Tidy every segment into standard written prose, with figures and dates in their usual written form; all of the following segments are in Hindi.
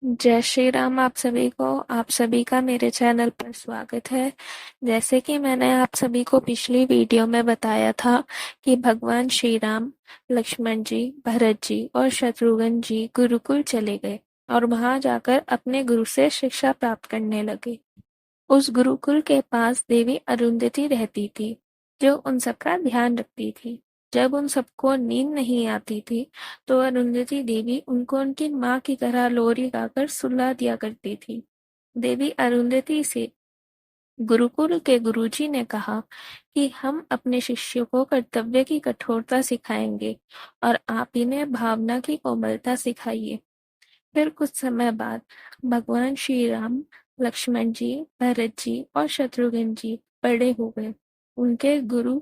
जय श्री राम आप सभी को। आप सभी का मेरे चैनल पर स्वागत है। जैसे कि मैंने आप सभी को पिछली वीडियो में बताया था कि भगवान श्री राम, लक्ष्मण जी, भरत जी और शत्रुघ्न जी गुरुकुल चले गए और वहां जाकर अपने गुरु से शिक्षा प्राप्त करने लगे। उस गुरुकुल के पास देवी अरुंधति रहती थी, जो उन सबका ध्यान रखती थी। जब उन सबको नींद नहीं आती थी, तो अरुंधति देवी उनको उनकी माँ की तरह लोरी गाकर सुला दिया करती थी। देवी अरुंधति से गुरुकुल के गुरुजी ने कहा कि हम अपने शिष्यों को कर्तव्य की कठोरता सिखाएंगे और आप इन्हें भावना की कोमलता सिखाइए। फिर कुछ समय बाद भगवान श्री राम, लक्ष्मण जी, भरत जी और शत्रुघ्न जी बड़े हो गए। उनके गुरु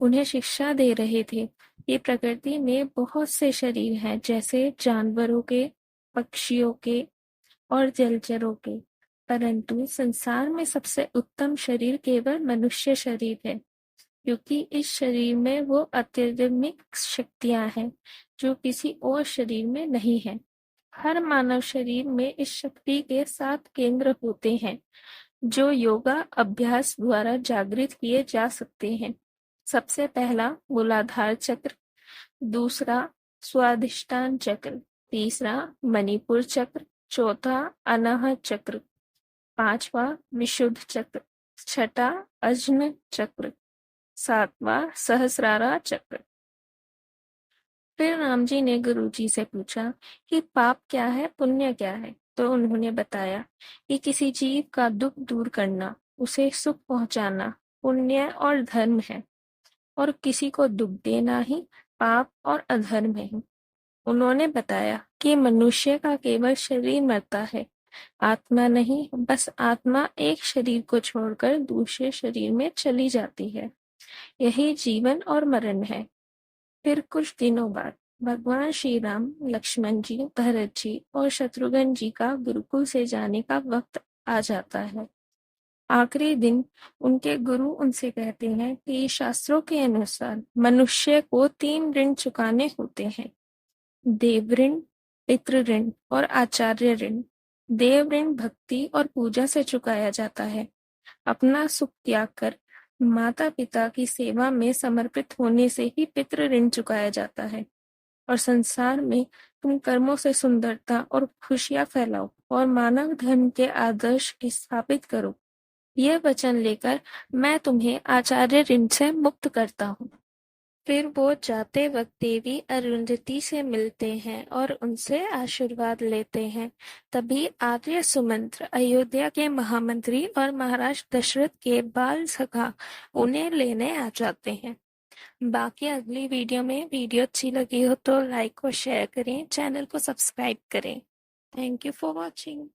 उन्हें शिक्षा दे रहे थे कि प्रकृति में बहुत से शरीर हैं, जैसे जानवरों के, पक्षियों के और जलचरों के, परंतु संसार में सबसे उत्तम शरीर केवल मनुष्य शरीर है, क्योंकि इस शरीर में वो अत्यधिक शक्तियां हैं जो किसी और शरीर में नहीं है। हर मानव शरीर में इस शक्ति के 7 केंद्र होते हैं, जो योगा अभ्यास द्वारा जागृत किए जा सकते हैं। सबसे पहला मूलाधार चक्र, दूसरा स्वादिष्टान चक्र, तीसरा मणिपुर चक्र, चौथा अनाहत चक्र, पांचवा विशुद्ध चक्र, छठा अज्न चक्र, सातवां सहस्रारा चक्र। फिर राम जी ने गुरु जी से पूछा कि पाप क्या है, पुण्य क्या है। तो उन्होंने बताया कि किसी जीव का दुख दूर करना, उसे सुख पहुंचाना पुण्य और धर्म है, और किसी को दुख देना ही पाप और अधर्म है। उन्होंने बताया कि मनुष्य का केवल शरीर मरता है, आत्मा नहीं। बस आत्मा एक शरीर को छोड़कर दूसरे शरीर में चली जाती है। यही जीवन और मरण है। फिर कुछ दिनों बाद भगवान श्री राम, लक्ष्मण जी, भरत जी और शत्रुघ्न जी का गुरुकुल से जाने का वक्त आ जाता है। आखिरी दिन उनके गुरु उनसे कहते हैं कि शास्त्रों के अनुसार मनुष्य को 3 ऋण चुकाने होते हैं: देव ऋण, पितृ ऋण और आचार्य ऋण। देव ऋण भक्ति और पूजा से चुकाया जाता है। अपना सुख त्याग कर माता पिता की सेवा में समर्पित होने से ही पितृ ऋण चुकाया जाता है। और संसार में तुम कर्मों से सुंदरता और खुशियां फैलाओ और मानव धर्म के आदर्श स्थापित करो। यह वचन लेकर मैं तुम्हें आचार्य ऋण से मुक्त करता हूँ। फिर वो जाते वक्त देवी अरुंधति से मिलते हैं और उनसे आशीर्वाद लेते हैं। तभी आर्य सुमंत्र, अयोध्या के महामंत्री और महाराज दशरथ के बाल सखा उन्हें लेने आ जाते हैं। बाकी अगली वीडियो में, वीडियो अच्छी लगी हो तो लाइक और शेयर करें, चैनल को सब्सक्राइब करें। Thank you for watching.